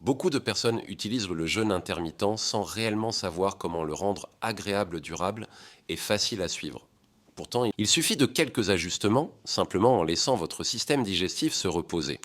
Beaucoup de personnes utilisent le jeûne intermittent sans réellement savoir comment le rendre agréable, durable et facile à suivre. Pourtant, il suffit de quelques ajustements, simplement en laissant votre système digestif se reposer.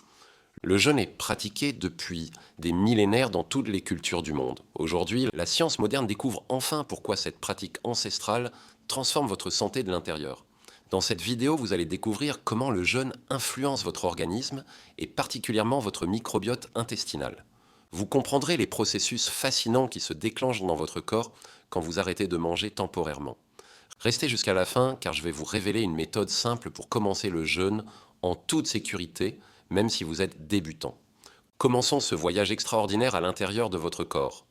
Le jeûne est pratiqué depuis des millénaires dans toutes les cultures du monde. Aujourd'hui, la science moderne découvre enfin pourquoi cette pratique ancestrale transforme votre santé de l'intérieur. Dans cette vidéo, vous allez découvrir comment le jeûne influence votre organisme et particulièrement votre microbiote intestinal. Vous comprendrez les processus fascinants qui se déclenchent dans votre corps quand vous arrêtez de manger temporairement. Restez jusqu'à la fin car je vais vous révéler une méthode simple pour commencer le jeûne en toute sécurité, même si vous êtes débutant. Commençons ce voyage extraordinaire à l'intérieur de votre corps.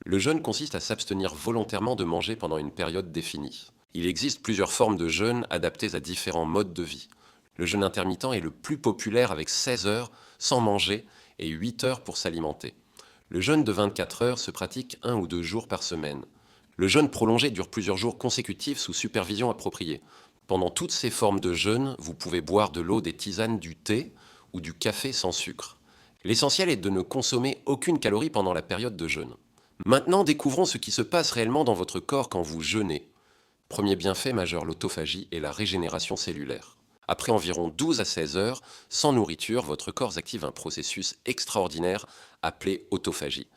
Le jeûne consiste à s'abstenir volontairement de manger pendant une période définie. Il existe plusieurs formes de jeûne adaptées à différents modes de vie. Le jeûne intermittent est le plus populaire avec 16 heures sans manger et 8 heures pour s'alimenter. Le jeûne de 24 heures se pratique 1 ou 2 jours par semaine. Le jeûne prolongé dure plusieurs jours consécutifs sous supervision appropriée. Pendant toutes ces formes de jeûne, vous pouvez boire de l'eau, des tisanes, du thé ou du café sans sucre. L'essentiel est de ne consommer aucune calorie pendant la période de jeûne. Maintenant, découvrons ce qui se passe réellement dans votre corps quand vous jeûnez. Premier bienfait majeur, l'autophagie et la régénération cellulaire. Après environ 12 à 16 heures, sans nourriture, votre corps active un processus extraordinaire appelé autophagie.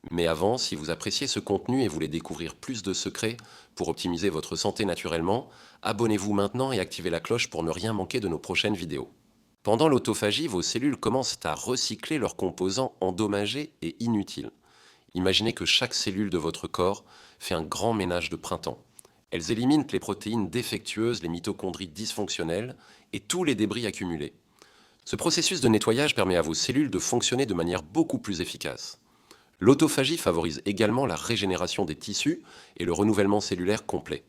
Mais avant, si vous appréciez ce contenu et voulez découvrir plus de secrets pour optimiser votre santé naturellement, abonnez-vous maintenant et activez la cloche pour ne rien manquer de nos prochaines vidéos. Pendant l'autophagie, vos cellules commencent à recycler leurs composants endommagés et inutiles. Imaginez que chaque cellule de votre corps fait un grand ménage de printemps. Elles éliminent les protéines défectueuses, les mitochondries dysfonctionnelles et tous les débris accumulés. Ce processus de nettoyage permet à vos cellules de fonctionner de manière beaucoup plus efficace. L'autophagie favorise également la régénération des tissus et le renouvellement cellulaire complet.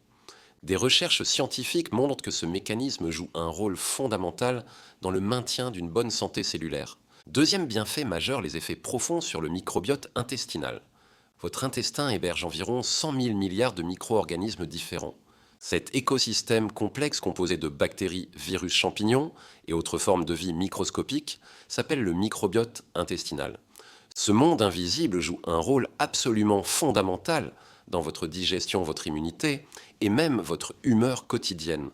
Des recherches scientifiques montrent que ce mécanisme joue un rôle fondamental dans le maintien d'une bonne santé cellulaire. Deuxième bienfait majeur, les effets profonds sur le microbiote intestinal. Votre intestin héberge environ 100 000 milliards de micro-organismes différents. Cet écosystème complexe composé de bactéries, virus, champignons et autres formes de vie microscopiques s'appelle le microbiote intestinal. Ce monde invisible joue un rôle absolument fondamental dans votre digestion, votre immunité et même votre humeur quotidienne.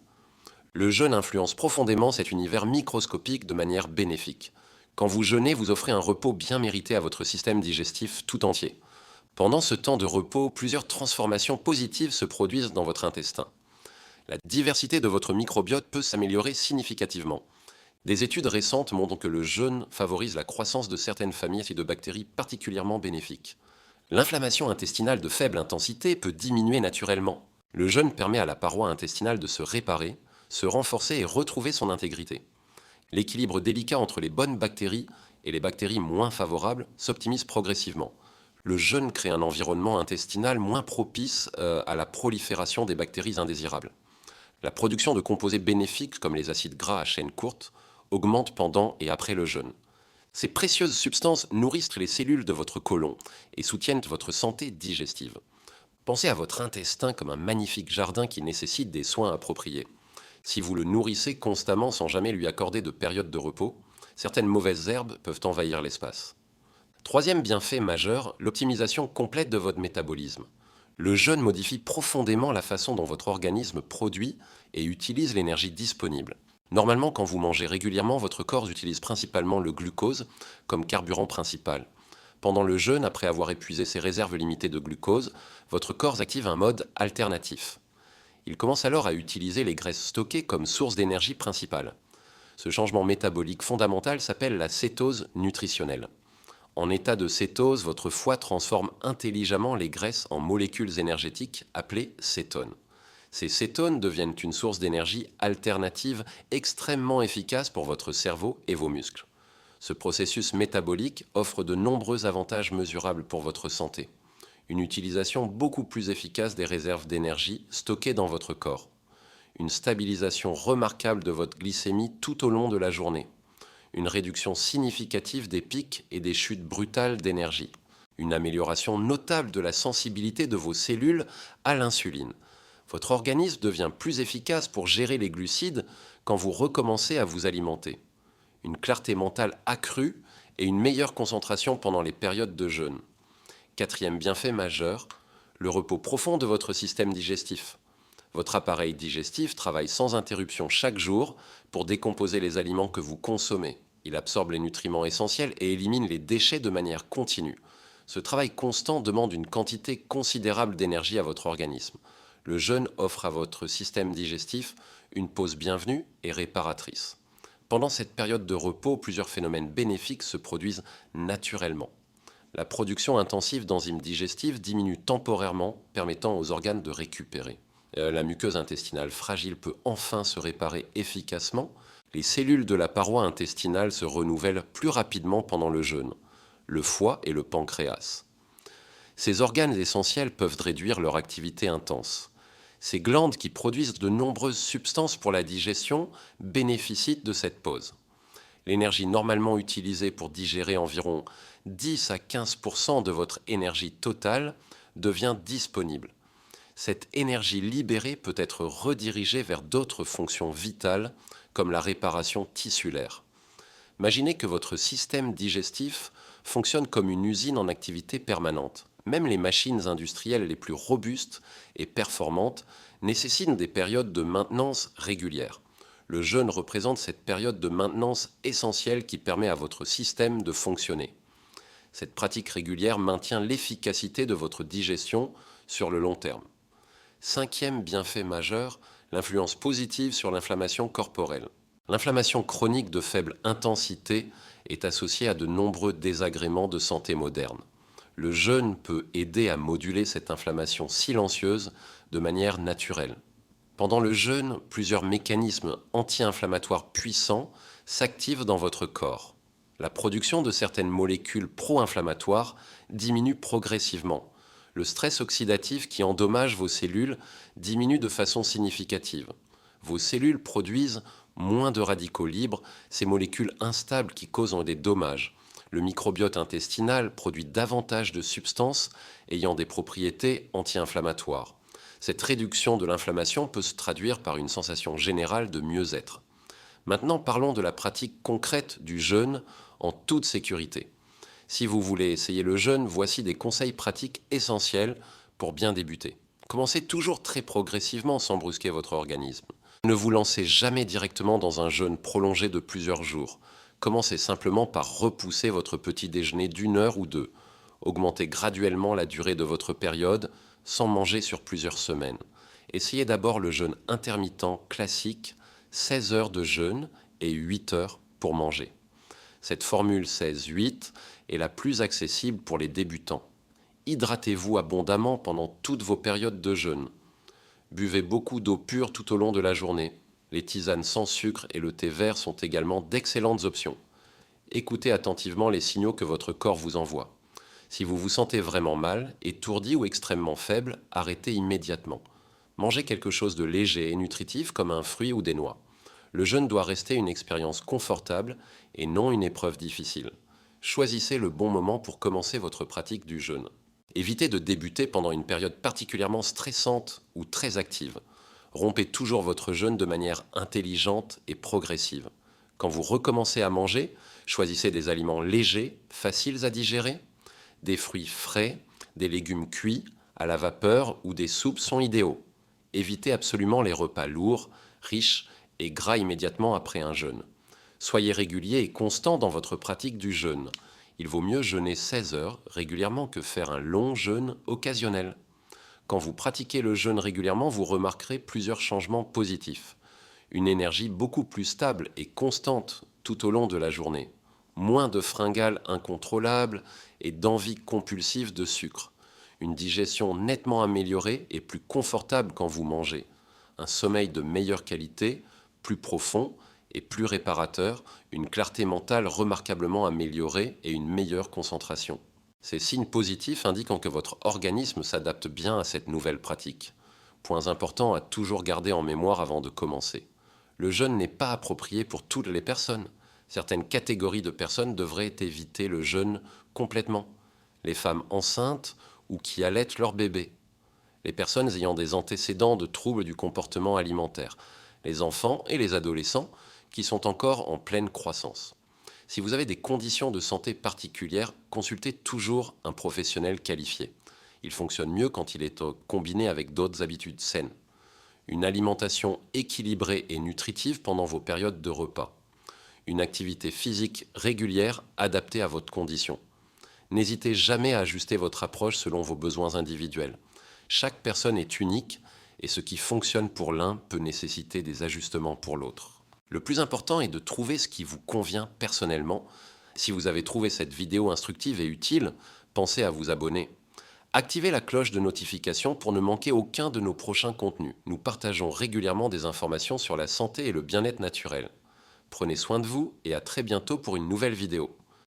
Le jeûne influence profondément cet univers microscopique de manière bénéfique. Quand vous jeûnez, vous offrez un repos bien mérité à votre système digestif tout entier. Pendant ce temps de repos, plusieurs transformations positives se produisent dans votre intestin. La diversité de votre microbiote peut s'améliorer significativement. Des études récentes montrent que le jeûne favorise la croissance de certaines familles de bactéries particulièrement bénéfiques. L'inflammation intestinale de faible intensité peut diminuer naturellement. Le jeûne permet à la paroi intestinale de se réparer, se renforcer et retrouver son intégrité. L'équilibre délicat entre les bonnes bactéries et les bactéries moins favorables s'optimise progressivement. Le jeûne crée un environnement intestinal moins propice à la prolifération des bactéries indésirables. La production de composés bénéfiques comme les acides gras à chaîne courte augmente pendant et après le jeûne. Ces précieuses substances nourrissent les cellules de votre côlon et soutiennent votre santé digestive. Pensez à votre intestin comme un magnifique jardin qui nécessite des soins appropriés. Si vous le nourrissez constamment sans jamais lui accorder de période de repos, certaines mauvaises herbes peuvent envahir l'espace. Troisième bienfait majeur, l'optimisation complète de votre métabolisme. Le jeûne modifie profondément la façon dont votre organisme produit et utilise l'énergie disponible. Normalement, quand vous mangez régulièrement, votre corps utilise principalement le glucose comme carburant principal. Pendant le jeûne, après avoir épuisé ses réserves limitées de glucose, votre corps active un mode alternatif. Il commence alors à utiliser les graisses stockées comme source d'énergie principale. Ce changement métabolique fondamental s'appelle la cétose nutritionnelle. En état de cétose, votre foie transforme intelligemment les graisses en molécules énergétiques appelées cétones. Ces cétones deviennent une source d'énergie alternative extrêmement efficace pour votre cerveau et vos muscles. Ce processus métabolique offre de nombreux avantages mesurables pour votre santé. Une utilisation beaucoup plus efficace des réserves d'énergie stockées dans votre corps. Une stabilisation remarquable de votre glycémie tout au long de la journée. Une réduction significative des pics et des chutes brutales d'énergie. Une amélioration notable de la sensibilité de vos cellules à l'insuline. Votre organisme devient plus efficace pour gérer les glucides quand vous recommencez à vous alimenter. Une clarté mentale accrue et une meilleure concentration pendant les périodes de jeûne. Quatrième bienfait majeur, le repos profond de votre système digestif. Votre appareil digestif travaille sans interruption chaque jour pour décomposer les aliments que vous consommez. Il absorbe les nutriments essentiels et élimine les déchets de manière continue. Ce travail constant demande une quantité considérable d'énergie à votre organisme. Le jeûne offre à votre système digestif une pause bienvenue et réparatrice. Pendant cette période de repos, plusieurs phénomènes bénéfiques se produisent naturellement. La production intensive d'enzymes digestives diminue temporairement, permettant aux organes de récupérer. La muqueuse intestinale fragile peut enfin se réparer efficacement. Les cellules de la paroi intestinale se renouvellent plus rapidement pendant le jeûne. Le foie et le pancréas. Ces organes essentiels peuvent réduire leur activité intense. Ces glandes qui produisent de nombreuses substances pour la digestion bénéficient de cette pause. L'énergie normalement utilisée pour digérer environ 10 à 15% de votre énergie totale devient disponible. Cette énergie libérée peut être redirigée vers d'autres fonctions vitales comme la réparation tissulaire. Imaginez que votre système digestif fonctionne comme une usine en activité permanente. Même les machines industrielles les plus robustes et performantes nécessitent des périodes de maintenance régulières. Le jeûne représente cette période de maintenance essentielle qui permet à votre système de fonctionner. Cette pratique régulière maintient l'efficacité de votre digestion sur le long terme. Cinquième bienfait majeur, l'influence positive sur l'inflammation corporelle. L'inflammation chronique de faible intensité est associée à de nombreux désagréments de santé moderne. Le jeûne peut aider à moduler cette inflammation silencieuse de manière naturelle. Pendant le jeûne, plusieurs mécanismes anti-inflammatoires puissants s'activent dans votre corps. La production de certaines molécules pro-inflammatoires diminue progressivement. Le stress oxydatif qui endommage vos cellules diminue de façon significative. Vos cellules produisent moins de radicaux libres, ces molécules instables qui causent des dommages. Le microbiote intestinal produit davantage de substances ayant des propriétés anti-inflammatoires. Cette réduction de l'inflammation peut se traduire par une sensation générale de mieux-être. Maintenant, parlons de la pratique concrète du jeûne en toute sécurité. Si vous voulez essayer le jeûne, voici des conseils pratiques essentiels pour bien débuter. Commencez toujours très progressivement sans brusquer votre organisme. Ne vous lancez jamais directement dans un jeûne prolongé de plusieurs jours. Commencez simplement par repousser votre petit déjeuner d'1 heure ou 2. Augmentez graduellement la durée de votre période sans manger sur plusieurs semaines. Essayez d'abord le jeûne intermittent classique, 16 heures de jeûne et 8 heures pour manger. Cette formule 16-8 est la plus accessible pour les débutants. Hydratez-vous abondamment pendant toutes vos périodes de jeûne. Buvez beaucoup d'eau pure tout au long de la journée. Les tisanes sans sucre et le thé vert sont également d'excellentes options. Écoutez attentivement les signaux que votre corps vous envoie. Si vous vous sentez vraiment mal, étourdi ou extrêmement faible, arrêtez immédiatement. Mangez quelque chose de léger et nutritif comme un fruit ou des noix. Le jeûne doit rester une expérience confortable et non une épreuve difficile. Choisissez le bon moment pour commencer votre pratique du jeûne. Évitez de débuter pendant une période particulièrement stressante ou très active. Rompez toujours votre jeûne de manière intelligente et progressive. Quand vous recommencez à manger, choisissez des aliments légers, faciles à digérer. Des fruits frais, des légumes cuits, à la vapeur ou des soupes sont idéaux. Évitez absolument les repas lourds, riches et gras immédiatement après un jeûne. Soyez régulier et constant dans votre pratique du jeûne. Il vaut mieux jeûner 16 heures régulièrement que faire un long jeûne occasionnel. Quand vous pratiquez le jeûne régulièrement, vous remarquerez plusieurs changements positifs. Une énergie beaucoup plus stable et constante tout au long de la journée. Moins de fringales incontrôlables et d'envie compulsive de sucre. Une digestion nettement améliorée et plus confortable quand vous mangez. Un sommeil de meilleure qualité, plus profond et plus réparateur, une clarté mentale remarquablement améliorée et une meilleure concentration. Ces signes positifs indiquent que votre organisme s'adapte bien à cette nouvelle pratique. Points importants à toujours garder en mémoire avant de commencer. Le jeûne n'est pas approprié pour toutes les personnes. Certaines catégories de personnes devraient éviter le jeûne complètement. Les femmes enceintes ou qui allaitent leur bébé. Les personnes ayant des antécédents de troubles du comportement alimentaire. Les enfants et les adolescents qui sont encore en pleine croissance. Si vous avez des conditions de santé particulières, consultez toujours un professionnel qualifié. Il fonctionne mieux quand il est combiné avec d'autres habitudes saines. Une alimentation équilibrée et nutritive pendant vos périodes de repas. Une activité physique régulière adaptée à votre condition. N'hésitez jamais à ajuster votre approche selon vos besoins individuels. Chaque personne est unique et ce qui fonctionne pour l'un peut nécessiter des ajustements pour l'autre. Le plus important est de trouver ce qui vous convient personnellement. Si vous avez trouvé cette vidéo instructive et utile, pensez à vous abonner. Activez la cloche de notification pour ne manquer aucun de nos prochains contenus. Nous partageons régulièrement des informations sur la santé et le bien-être naturel. Prenez soin de vous et à très bientôt pour une nouvelle vidéo.